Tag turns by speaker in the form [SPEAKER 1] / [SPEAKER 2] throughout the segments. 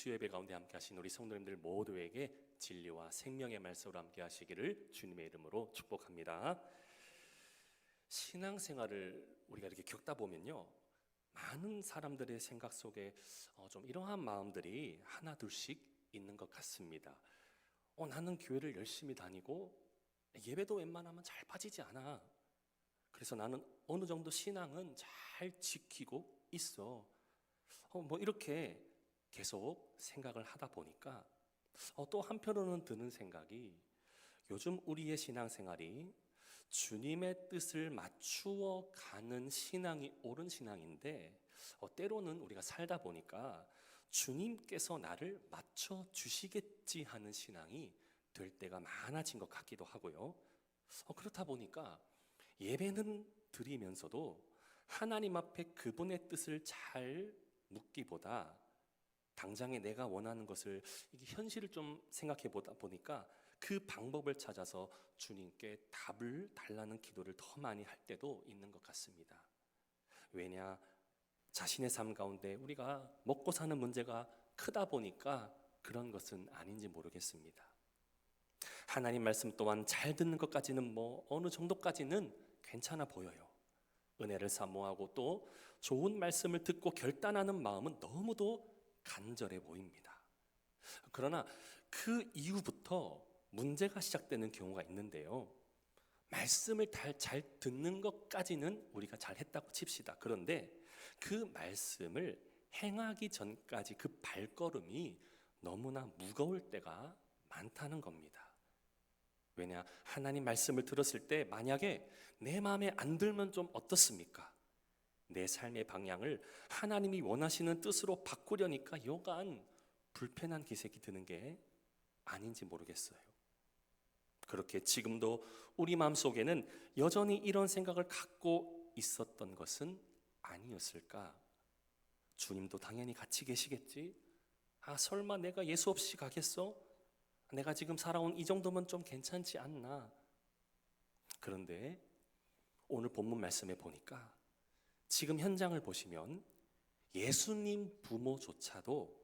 [SPEAKER 1] 수요예배 가운데 함께 하신 우리 성도님들 모두에게 진리와 생명의 말씀으로 함께 하시기를 주님의 이름으로 축복합니다. 신앙생활을 우리가 이렇게 겪다 보면요, 많은 사람들의 생각 속에 좀 이러한 마음들이 하나 둘씩 있는 것 같습니다. 나는 교회를 열심히 다니고 예배도 웬만하면 잘 빠지지 않아. 그래서 나는 어느 정도 신앙은 잘 지키고 있어. 뭐 이렇게 계속 생각을 하다 보니까 또 한편으로는 드는 생각이, 요즘 우리의 신앙생활이 주님의 뜻을 맞추어 가는 신앙이 옳은 신앙인데, 때로는 우리가 살다 보니까 주님께서 나를 맞춰 주시겠지 하는 신앙이 될 때가 많아진 것 같기도 하고요. 그렇다 보니까 예배는 드리면서도 하나님 앞에 그분의 뜻을 잘 묻기보다 당장에 내가 원하는 것을, 이게 현실을 좀 생각해 보다 보니까 그 방법을 찾아서 주님께 답을 달라는 기도를 더 많이 할 때도 있는 것 같습니다. 왜냐, 자신의 삶 가운데 우리가 먹고 사는 문제가 크다 보니까 그런 것은 아닌지 모르겠습니다. 하나님 말씀 또한 잘 듣는 것까지는 어느 정도까지는 괜찮아 보여요. 은혜를 사모하고 또 좋은 말씀을 듣고 결단하는 마음은 너무도 간절해 보입니다. 그러나 그 이후부터 문제가 시작되는 경우가 있는데요, 말씀을 잘 듣는 것까지는 우리가 잘 했다고 칩시다. 그런데 그 말씀을 행하기 전까지 그 발걸음이 너무나 무거울 때가 많다는 겁니다. 왜냐, 하나님 말씀을 들었을 때 만약에 내 마음에 안 들면 좀 어떻습니까? 내 삶의 방향을 하나님이 원하시는 뜻으로 바꾸려니까 여간 불편한 기색이 드는 게 아닌지 모르겠어요. 그렇게 지금도 우리 마음속에는 여전히 이런 생각을 갖고 있었던 것은 아니었을까? 주님도 당연히 같이 계시겠지? 설마 내가 예수 없이 가겠어? 내가 지금 살아온 이 정도면 좀 괜찮지 않나? 그런데 오늘 본문 말씀에 보니까 지금 현장을 보시면 예수님 부모조차도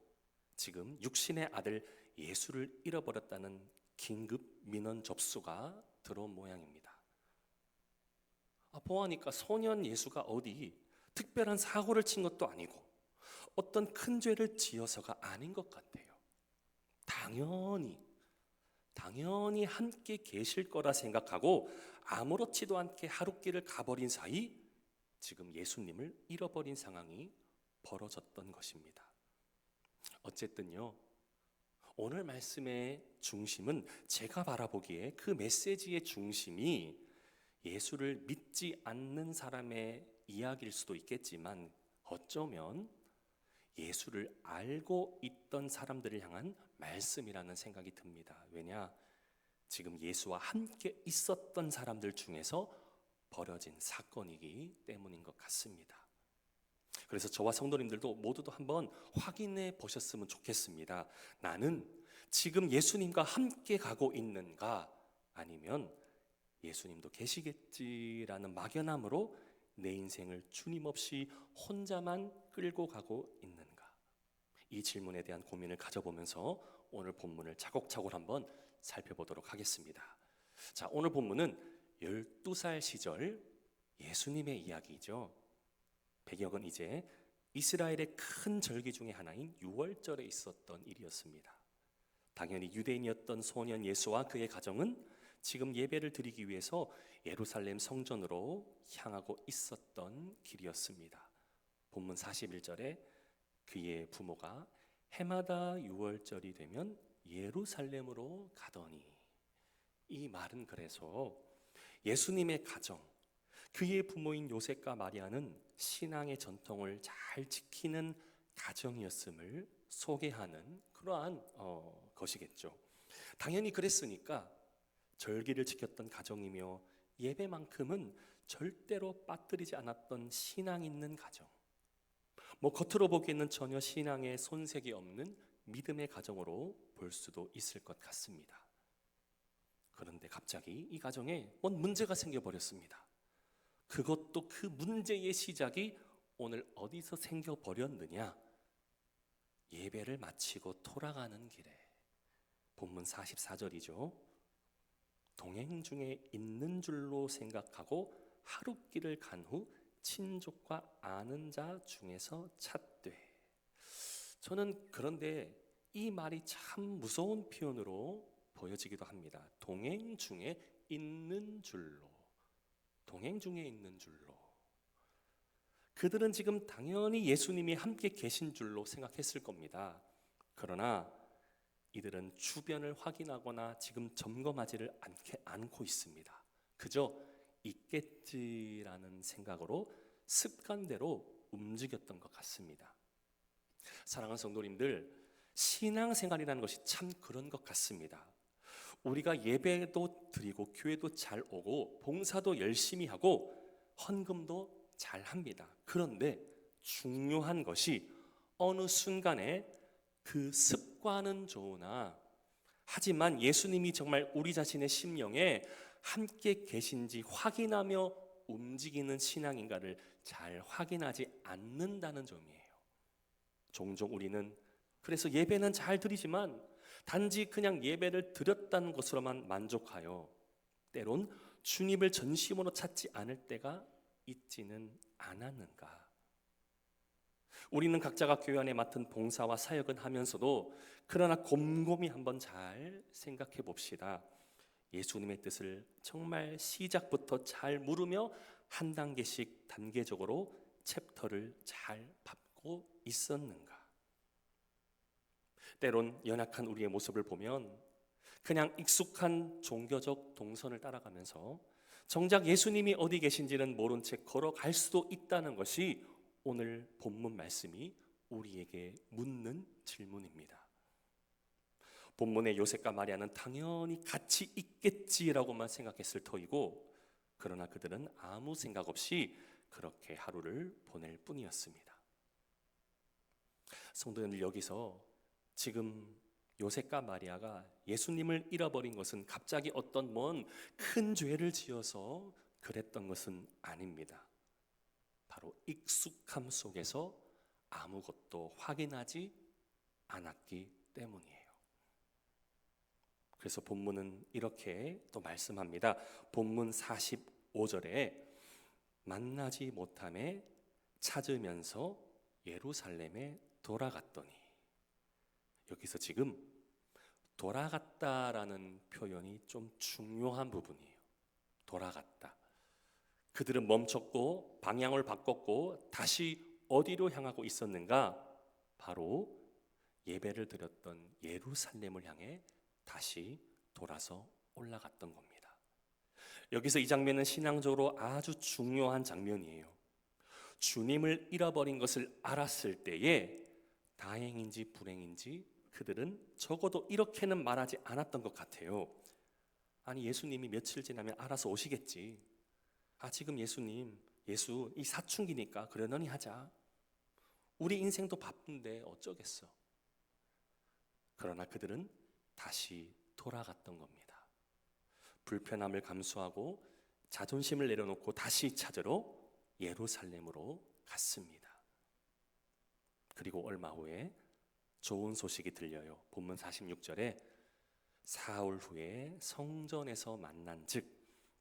[SPEAKER 1] 지금 육신의 아들 예수를 잃어버렸다는 긴급 민원 접수가 들어온 모양입니다. 보아하니까 소년 예수가 어디 특별한 사고를 친 것도 아니고 어떤 큰 죄를 지어서가 아닌 것 같아요. 당연히 함께 계실 거라 생각하고 아무렇지도 않게 하룻길을 가버린 사이 지금 예수님을 잃어버린 상황이 벌어졌던 것입니다. 어쨌든요, 오늘 말씀의 중심은, 제가 바라보기에 그 메시지의 중심이 예수를 믿지 않는 사람의 이야기일 수도 있겠지만 어쩌면 예수를 알고 있던 사람들을 향한 말씀이라는 생각이 듭니다. 왜냐, 지금 예수와 함께 있었던 사람들 중에서 벌어진 사건이기 때문인 것 같습니다. 그래서 저와 성도님들도 모두도 한번 확인해 보셨으면 좋겠습니다. 나는 지금 예수님과 함께 가고 있는가, 아니면 예수님도 계시겠지라는 막연함으로 내 인생을 주님 없이 혼자만 끌고 가고 있는가? 이 질문에 대한 고민을 가져보면서 오늘 본문을 차곡차곡 한번 살펴보도록 하겠습니다. 자, 오늘 본문은 12살 시절 예수님의 이야기죠. 배경은 이제 이스라엘의 큰 절기 중에 하나인 유월절에 있었던 일이었습니다. 당연히 유대인이었던 소년 예수와 그의 가정은 지금 예배를 드리기 위해서 예루살렘 성전으로 향하고 있었던 길이었습니다. 본문 41절에 그의 부모가 해마다 유월절이 되면 예루살렘으로 가더니, 이 말은 그래서 예수님의 가정, 그의 부모인 요셉과 마리아는 신앙의 전통을 잘 지키는 가정이었음을 소개하는 그러한 것이겠죠. 당연히 그랬으니까 절기를 지켰던 가정이며 예배만큼은 절대로 빠뜨리지 않았던 신앙 있는 가정, 겉으로 보기에는 전혀 신앙에 손색이 없는 믿음의 가정으로 볼 수도 있을 것 같습니다. 그런데 갑자기 이 가정에 문제가 생겨버렸습니다. 그것도 그 문제의 시작이 오늘 어디서 생겨버렸느냐? 예배를 마치고 돌아가는 길에 본문 44절이죠. 동행 중에 있는 줄로 생각하고 하룻길을 간 후 친족과 아는 자 중에서 찾되. 저는 그런데 이 말이 참 무서운 표현으로 보여지기도 합니다. 동행 중에 있는 줄로. 동행 중에 있는 줄로. 그들은 지금 당연히 예수님이 함께 계신 줄로 생각했을 겁니다. 그러나 이들은 주변을 확인하거나 지금 점검하지를 않고 있습니다. 그저 있겠지라는 생각으로 습관대로 움직였던 것 같습니다. 사랑하는 성도님들, 신앙생활이라는 것이 참 그런 것 같습니다. 우리가 예배도 드리고 교회도 잘 오고 봉사도 열심히 하고 헌금도 잘 합니다. 그런데 중요한 것이 어느 순간에 그 습관은 좋으나 하지만 예수님이 정말 우리 자신의 심령에 함께 계신지 확인하며 움직이는 신앙인가를 잘 확인하지 않는다는 점이에요. 종종 우리는 그래서 예배는 잘 드리지만 단지 그냥 예배를 드렸다는 것으로만 만족하여 때론 주님을 전심으로 찾지 않을 때가 있지는 않았는가? 우리는 각자가 교회 안에 맡은 봉사와 사역은 하면서도 그러나 곰곰이 한번 잘 생각해 봅시다. 예수님의 뜻을 정말 시작부터 잘 물으며 한 단계씩 단계적으로 챕터를 잘 밟고 있었는가? 때론 연약한 우리의 모습을 보면 그냥 익숙한 종교적 동선을 따라가면서 정작 예수님이 어디 계신지는 모른 채 걸어갈 수도 있다는 것이 오늘 본문 말씀이 우리에게 묻는 질문입니다. 본문의 요셉과 마리아는 당연히 같이 있겠지라고만 생각했을 터이고, 그러나 그들은 아무 생각 없이 그렇게 하루를 보낼 뿐이었습니다. 성도님들, 여기서 지금 요셉과 마리아가 예수님을 잃어버린 것은 갑자기 어떤 먼 큰 죄를 지어서 그랬던 것은 아닙니다. 바로 익숙함 속에서 아무것도 확인하지 않았기 때문이에요. 그래서 본문은 이렇게 또 말씀합니다. 본문 45절에 만나지 못함에 찾으면서 예루살렘에 돌아갔더니, 여기서 지금 돌아갔다라는 표현이 좀 중요한 부분이에요. 돌아갔다. 그들은 멈췄고 방향을 바꿨고 다시 어디로 향하고 있었는가? 바로 예배를 드렸던 예루살렘을 향해 다시 돌아서 올라갔던 겁니다. 여기서 이 장면은 신앙적으로 아주 중요한 장면이에요. 주님을 잃어버린 것을 알았을 때에 다행인지 불행인지 그들은 적어도 이렇게는 말하지 않았던 것 같아요. 아니, 예수님이 며칠 지나면 알아서 오시겠지. 지금 예수님, 예수 이 사춘기니까 그러려니 하자. 우리 인생도 바쁜데 어쩌겠어. 그러나 그들은 다시 돌아갔던 겁니다. 불편함을 감수하고 자존심을 내려놓고 다시 찾으러 예루살렘으로 갔습니다. 그리고 얼마 후에 좋은 소식이 들려요. 본문 46절에 사흘 후에 성전에서 만난즉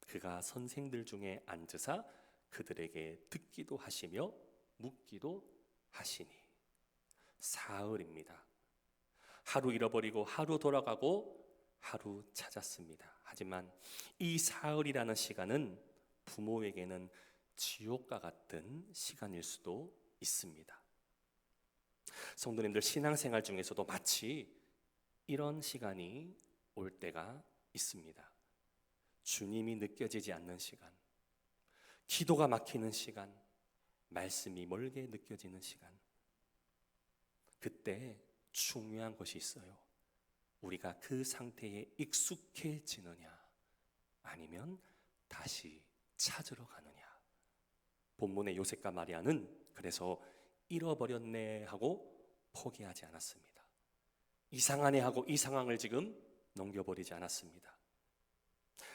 [SPEAKER 1] 그가 선생들 중에 앉으사 그들에게 듣기도 하시며 묻기도 하시니. 사흘입니다. 하루 잃어버리고 하루 돌아가고 하루 찾았습니다. 하지만 이 사흘이라는 시간은 부모에게는 지옥과 같은 시간일 수도 있습니다. 성도님들, 신앙생활 중에서도 마치 이런 시간이 올 때가 있습니다. 주님이 느껴지지 않는 시간, 기도가 막히는 시간, 말씀이 멀게 느껴지는 시간. 그때 중요한 것이 있어요. 우리가 그 상태에 익숙해지느냐 아니면 다시 찾으러 가느냐. 본문의 요셉과 마리아는 그래서 잃어버렸네 하고 포기하지 않았습니다. 이상하네 하고 이 상황을 지금 넘겨버리지 않았습니다.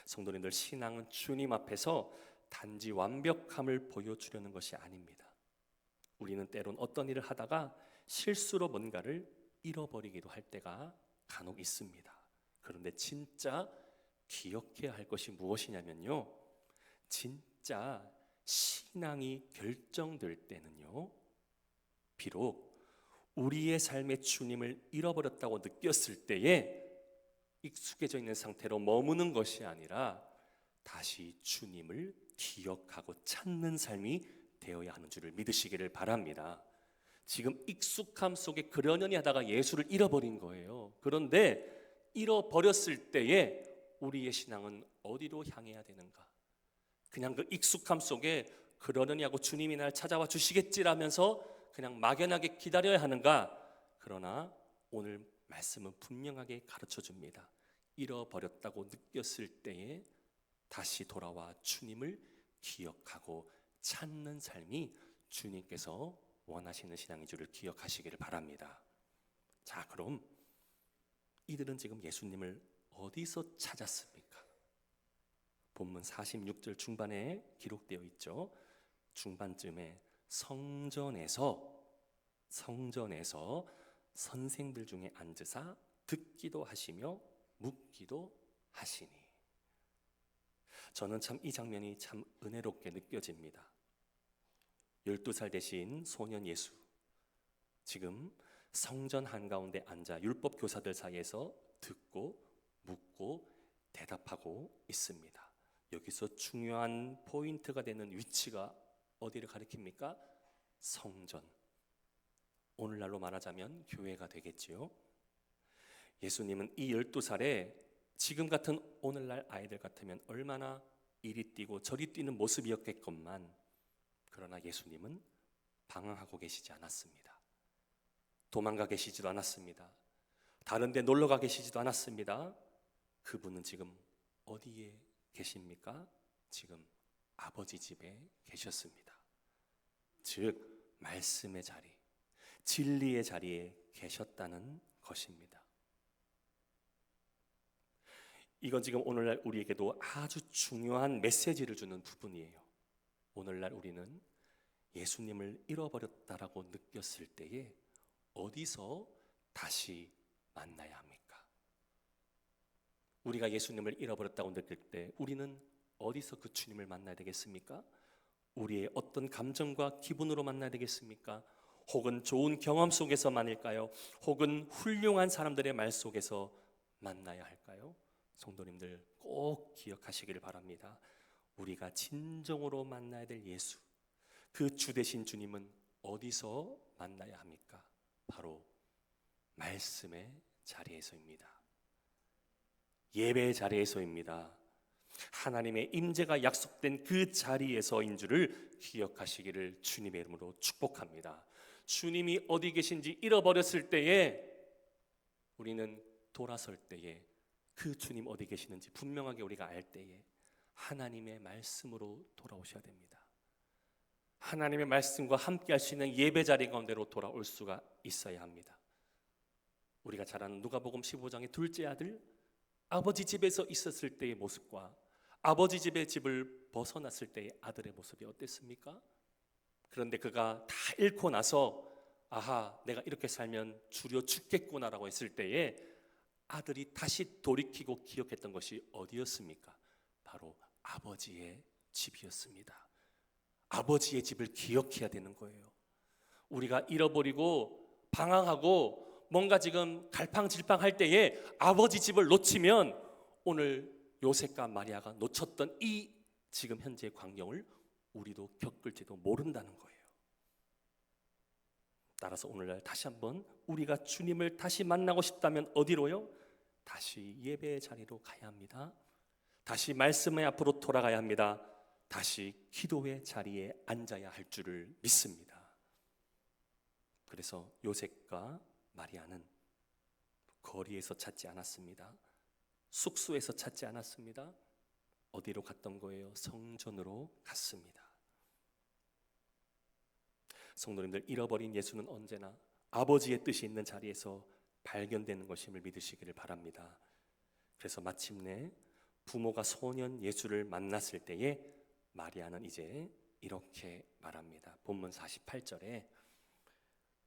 [SPEAKER 1] 성도님들, 신앙은 주님 앞에서 단지 완벽함을 보여주려는 것이 아닙니다. 우리는 때론 어떤 일을 하다가 실수로 뭔가를 잃어버리기도 할 때가 간혹 있습니다. 그런데 진짜 기억해야 할 것이 무엇이냐면요, 진짜 신앙이 결정될 때는요, 비록 우리의 삶의 주님을 잃어버렸다고 느꼈을 때에 익숙해져 있는 상태로 머무는 것이 아니라 다시 주님을 기억하고 찾는 삶이 되어야 하는 줄을 믿으시기를 바랍니다. 지금 익숙함 속에 그러려니 하다가 예수를 잃어버린 거예요. 그런데 잃어버렸을 때에 우리의 신앙은 어디로 향해야 되는가? 그냥 그 익숙함 속에 그러려니 하고 주님이 날 찾아와 주시겠지라면서 그냥 막연하게 기다려야 하는가? 그러나 오늘 말씀은 분명하게 가르쳐 줍니다. 잃어버렸다고 느꼈을 때에 다시 돌아와 주님을 기억하고 찾는 삶이 주님께서 원하시는 신앙인 줄을 기억하시기를 바랍니다. 자, 그럼 이들은 지금 예수님을 어디서 찾았습니까? 본문 46절 중반에 기록되어 있죠. 중반쯤에 성전에서 선생들 중에 앉으사 듣기도 하시며 묻기도 하시니. 저는 참 이 장면이 참 은혜롭게 느껴집니다. 12살 되신 소년 예수, 지금 성전 한가운데 앉아 율법 교사들 사이에서 듣고 묻고 대답하고 있습니다. 여기서 중요한 포인트가 되는 위치가 어디를 가리킵니까? 성전. 오늘날로 말하자면 교회가 되겠지요. 예수님은 이 12살에 지금 같은 오늘날 아이들 같으면 얼마나 이리 뛰고 저리 뛰는 모습이었겠건만, 그러나 예수님은 방황하고 계시지 않았습니다. 도망가 계시지도 않았습니다. 다른 데 놀러 가 계시지도 않았습니다. 그분은 지금 어디에 계십니까? 지금 아버지 집에 계셨습니다. 즉 말씀의 자리, 진리의 자리에 계셨다는 것입니다. 이건 지금 오늘날 우리에게도 아주 중요한 메시지를 주는 부분이에요. 오늘날 우리는 예수님을 잃어버렸다라고 느꼈을 때에 어디서 다시 만나야 합니까? 우리가 예수님을 잃어버렸다고 느낄 때 우리는 어디서 그 주님을 만나야 되겠습니까? 우리의 어떤 감정과 기분으로 만나야 되겠습니까? 혹은 좋은 경험 속에서 만날까요? 혹은 훌륭한 사람들의 말 속에서 만나야 할까요? 성도님들 꼭 기억하시기를 바랍니다. 우리가 진정으로 만나야 될 예수, 그 주 되신 주님은 어디서 만나야 합니까? 바로 말씀의 자리에서입니다. 예배의 자리에서입니다. 하나님의 임재가 약속된 그 자리에서인 줄을 기억하시기를 주님의 이름으로 축복합니다. 주님이 어디 계신지 잃어버렸을 때에 우리는 돌아설 때에 그 주님 어디 계시는지 분명하게 우리가 알 때에 하나님의 말씀으로 돌아오셔야 됩니다. 하나님의 말씀과 함께 할 수 있는 예배 자리 가운데로 돌아올 수가 있어야 합니다. 우리가 잘 아는 누가복음 15장의 둘째 아들, 아버지 집에서 있었을 때의 모습과 아버지 집의 집을 벗어났을 때의 아들의 모습이 어땠습니까? 그런데 그가 다 잃고 나서 아하, 내가 이렇게 살면 주려 죽겠구나라고 했을 때에 아들이 다시 돌이키고 기억했던 것이 어디였습니까? 바로 아버지의 집이었습니다. 아버지의 집을 기억해야 되는 거예요. 우리가 잃어버리고 방황하고 뭔가 지금 갈팡질팡할 때에 아버지 집을 놓치면 오늘 요셉과 마리아가 놓쳤던 이 지금 현재의 광경을 우리도 겪을지도 모른다는 거예요. 따라서 오늘날 다시 한번 우리가 주님을 다시 만나고 싶다면 어디로요? 다시 예배의 자리로 가야 합니다. 다시 말씀의 앞으로 돌아가야 합니다. 다시 기도의 자리에 앉아야 할 줄을 믿습니다. 그래서 요셉과 마리아는 거리에서 찾지 않았습니다. 숙소에서 찾지 않았습니다. 어디로 갔던 거예요? 성전으로 갔습니다. 성도님들, 잃어버린 예수는 언제나 아버지의 뜻이 있는 자리에서 발견되는 것임을 믿으시기를 바랍니다. 그래서 마침내 부모가 소년 예수를 만났을 때에 마리아는 이제 이렇게 말합니다. 본문 48절에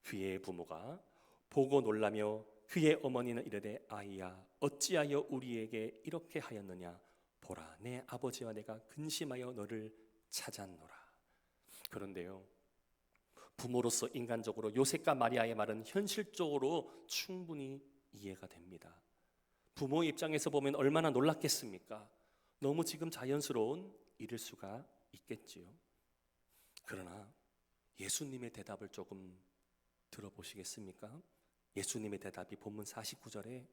[SPEAKER 1] 그의 부모가 보고 놀라며 그의 어머니는 이르되 아이야 어찌하여 우리에게 이렇게 하였느냐 보라 내 아버지와 내가 근심하여 너를 찾았노라. 그런데요, 부모로서 인간적으로 요셉과 마리아의 말은 현실적으로 충분히 이해가 됩니다. 부모의 입장에서 보면 얼마나 놀랐겠습니까? 너무 지금 자연스러운 일일 수가 있겠지요. 그러나 예수님의 대답을 조금 들어보시겠습니까? 예수님의 대답이 본문 49절에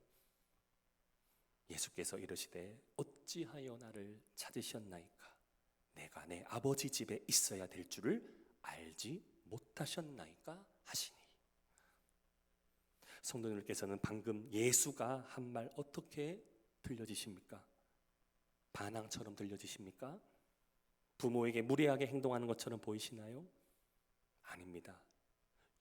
[SPEAKER 1] 예수께서 이르시되 어찌하여 나를 찾으셨나이까? 내가 내 아버지 집에 있어야 될 줄을 알지 못하셨나이까? 하시니. 성도님들께서는 방금 예수가 한 말 어떻게 들려지십니까? 반항처럼 들려지십니까? 부모에게 무례하게 행동하는 것처럼 보이시나요? 아닙니다.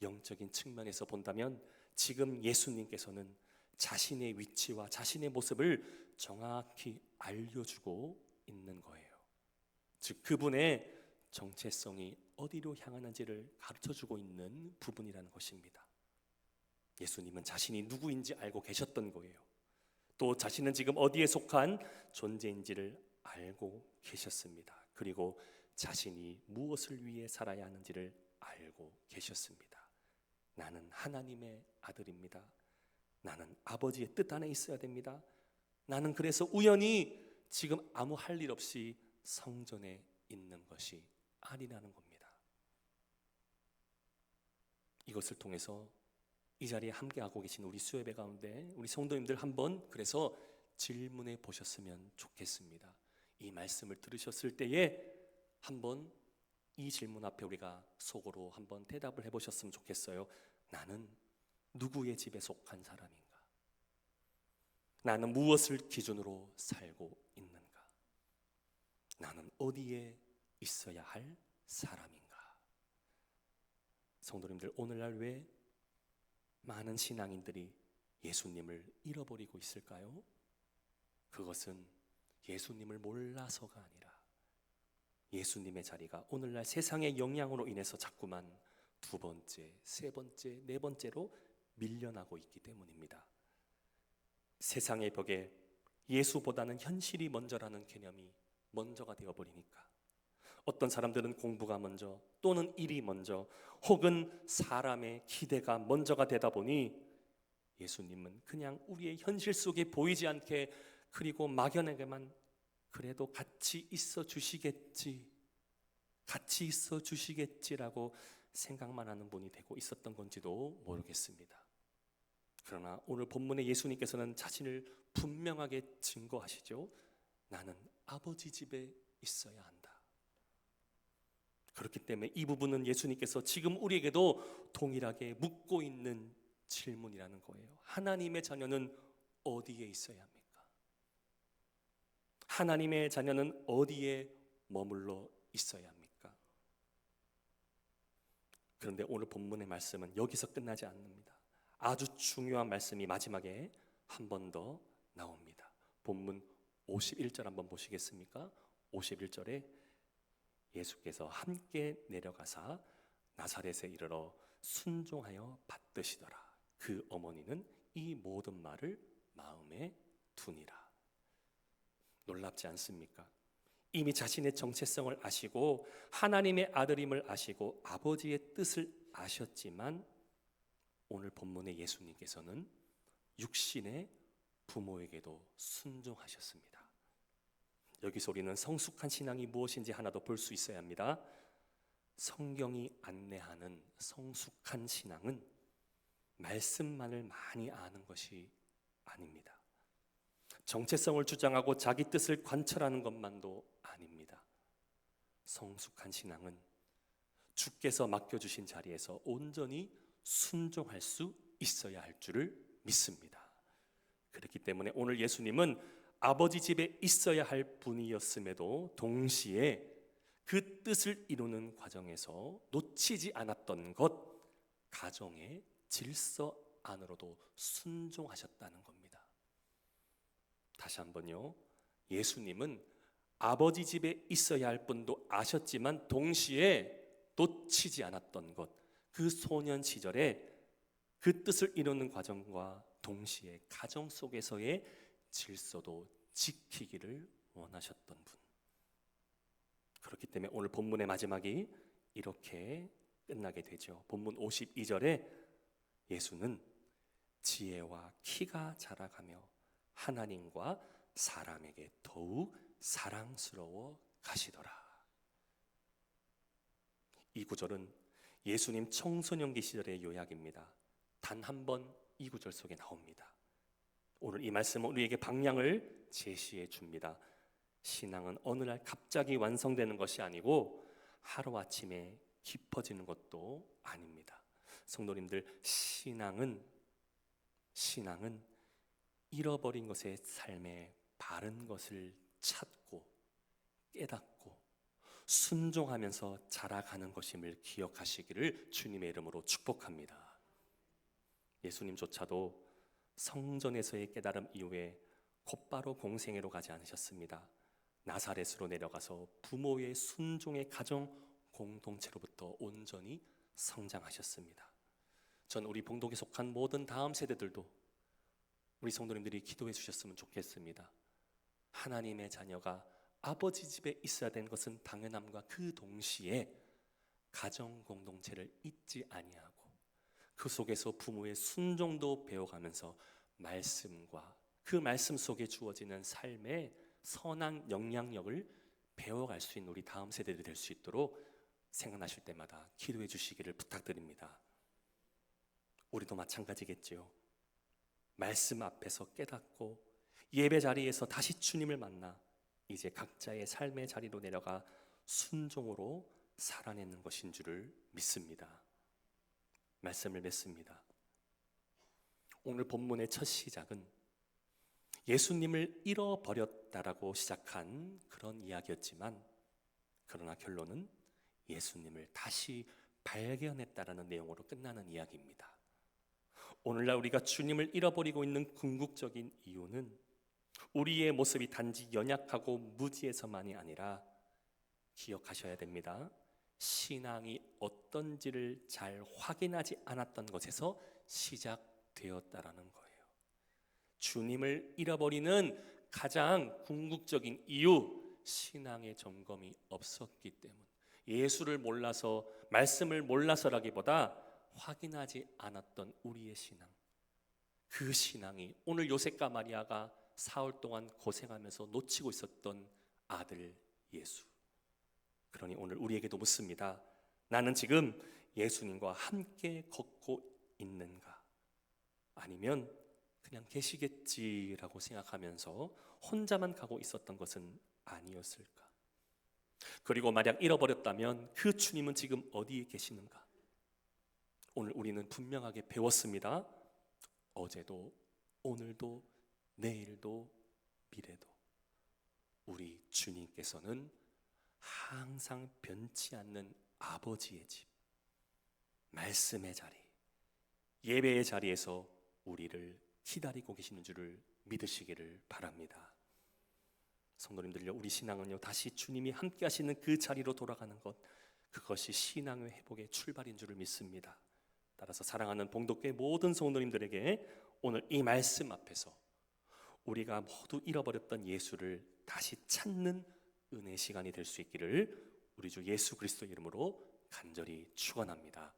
[SPEAKER 1] 영적인 측면에서 본다면 지금 예수님께서는 자신의 위치와 자신의 모습을 정확히 알려주고 있는 거예요. 즉 그분의 정체성이 어디로 향하는지를 가르쳐주고 있는 부분이라는 것입니다. 예수님은 자신이 누구인지 알고 계셨던 거예요. 또 자신은 지금 어디에 속한 존재인지를 알고 계셨습니다. 그리고 자신이 무엇을 위해 살아야 하는지를 알고 계셨습니다. 나는 하나님의 아들입니다. 나는 아버지의 뜻 안에 있어야 됩니다. 나는 그래서 우연히 지금 아무 할 일 없이 성전에 있는 것이 아니라는 겁니다. 이것을 통해서 이 자리에 함께하고 계신 우리 수요예배 가운데 우리 성도님들 한번 그래서 질문해 보셨으면 좋겠습니다. 이 말씀을 들으셨을 때에 한번 이 질문 앞에 우리가 속으로 한번 대답을 해보셨으면 좋겠어요. 나는 누구의 집에 속한 사람인가? 나는 무엇을 기준으로 살고 있는가? 나는 어디에 있어야 할 사람인가? 성도님들, 오늘날 왜 많은 신앙인들이 예수님을 잃어버리고 있을까요? 그것은 예수님을 몰라서가 아니라 예수님의 자리가 오늘날 세상의 영향으로 인해서 자꾸만 두 번째, 세 번째, 네 번째로 밀려나고 있기 때문입니다. 세상의 벽에 예수보다는 현실이 먼저라는 개념이 먼저가 되어버리니까 어떤 사람들은 공부가 먼저 또는 일이 먼저 혹은 사람의 기대가 먼저가 되다 보니 예수님은 그냥 우리의 현실 속에 보이지 않게 그리고 막연하게만 그래도 같이 있어 주시겠지, 같이 있어 주시겠지라고 생각만 하는 분이 되고 있었던 건지도 모르겠습니다. 그러나 오늘 본문의 예수님께서는 자신을 분명하게 증거하시죠. 나는 아버지 집에 있어야 한다. 그렇기 때문에 이 부분은 예수님께서 지금 우리에게도 동일하게 묻고 있는 질문이라는 거예요. 하나님의 자녀는 어디에 있어야 합니까? 하나님의 자녀는 어디에 머물러 있어야 합니까? 그런데 오늘 본문의 말씀은 여기서 끝나지 않습니다. 아주 중요한 말씀이 마지막에 한 번 더 나옵니다. 본문 51절 한번 보시겠습니까? 51절에 예수께서 함께 내려가사 나사렛에 이르러 순종하여 받드시더라. 그 어머니는 이 모든 말을 마음에 두니라. 놀랍지 않습니까? 이미 자신의 정체성을 아시고 하나님의 아들임을 아시고 아버지의 뜻을 아셨지만 오늘 본문의 예수님께서는 육신의 부모에게도 순종하셨습니다. 여기서 우리는 성숙한 신앙이 무엇인지 하나 더 볼 수 있어야 합니다. 성경이 안내하는 성숙한 신앙은 말씀만을 많이 아는 것이 아닙니다. 정체성을 주장하고 자기 뜻을 관철하는 것만도 아닙니다. 성숙한 신앙은 주께서 맡겨주신 자리에서 온전히 순종할 수 있어야 할 줄을 믿습니다. 그렇기 때문에 오늘 예수님은 아버지 집에 있어야 할 분이었음에도 동시에 그 뜻을 이루는 과정에서 놓치지 않았던 것, 가정의 질서 안으로도 순종하셨다는 겁니다. 다시 한번요. 예수님은 아버지 집에 있어야 할 분도 아셨지만 동시에 놓치지 않았던 것, 그 소년 시절에 그 뜻을 이루는 과정과 동시에 가정 속에서의 질서도 지키기를 원하셨던 분. 그렇기 때문에 오늘 본문의 마지막이 이렇게 끝나게 되죠. 본문 52절에 예수는 지혜와 키가 자라가며 하나님과 사람에게 더욱 사랑스러워 가시더라. 이 구절은 예수님 청소년기 시절의 요약입니다. 단 한 번 이 구절 속에 나옵니다. 오늘 이 말씀은 우리에게 방향을 제시해 줍니다. 신앙은 어느 날 갑자기 완성되는 것이 아니고 하루아침에 깊어지는 것도 아닙니다. 성도님들, 신앙은 잃어버린 것의 삶에 바른 것을 찾고 깨닫고 순종하면서 자라가는 것임을 기억하시기를 주님의 이름으로 축복합니다. 예수님조차도 성전에서의 깨달음 이후에 곧바로 공생애로 가지 않으셨습니다. 나사렛으로 내려가서 부모의 순종의 가정 공동체로부터 온전히 성장하셨습니다. 전 우리 봉독에 속한 모든 다음 세대들도 우리 성도님들이 기도해 주셨으면 좋겠습니다. 하나님의 자녀가 아버지 집에 있어야 되는 것은 당연함과 그 동시에 가정 공동체를 잊지 아니하고 그 속에서 부모의 순종도 배워가면서 말씀과 그 말씀 속에 주어지는 삶의 선한 영향력을 배워갈 수 있는 우리 다음 세대들이 될 수 있도록 생각나실 때마다 기도해 주시기를 부탁드립니다. 우리도 마찬가지겠지요. 말씀 앞에서 깨닫고 예배 자리에서 다시 주님을 만나 이제 각자의 삶의 자리로 내려가 순종으로 살아내는 것인 줄을 믿습니다. 말씀을 맺습니다. 오늘 본문의 첫 시작은 예수님을 잃어버렸다라고 시작한 그런 이야기였지만, 그러나 결론은 예수님을 다시 발견했다라는 내용으로 끝나는 이야기입니다. 오늘날 우리가 주님을 잃어버리고 있는 궁극적인 이유는 우리의 모습이 단지 연약하고 무지해서만이 아니라 기억하셔야 됩니다. 신앙이 어떤지를 잘 확인하지 않았던 것에서 시작되었다라는 거예요. 주님을 잃어버리는 가장 궁극적인 이유, 신앙의 점검이 없었기 때문. 예수를 몰라서, 말씀을 몰라서라기보다 확인하지 않았던 우리의 신앙, 그 신앙이 오늘 요셉과 마리아가 사흘 동안 고생하면서 놓치고 있었던 아들 예수. 그러니 오늘 우리에게도 묻습니다. 나는 지금 예수님과 함께 걷고 있는가? 아니면 그냥 계시겠지라고 생각하면서 혼자만 가고 있었던 것은 아니었을까? 그리고 만약 잃어버렸다면 그 주님은 지금 어디에 계시는가? 오늘 우리는 분명하게 배웠습니다. 어제도, 오늘도, 내일도, 미래도 우리 주님께서는 항상 변치 않는 아버지의 집, 말씀의 자리, 예배의 자리에서 우리를 기다리고 계시는 줄을 믿으시기를 바랍니다. 성도님들요, 우리 신앙은요, 다시 주님이 함께 하시는 그 자리로 돌아가는 것, 그것이 신앙의 회복의 출발인 줄을 믿습니다. 따라서 사랑하는 봉독회 모든 성도님들에게 오늘 이 말씀 앞에서 우리가 모두 잃어버렸던 예수를 다시 찾는 은혜 시간이 될 수 있기를 우리 주 예수 그리스도 이름으로 간절히 축원합니다.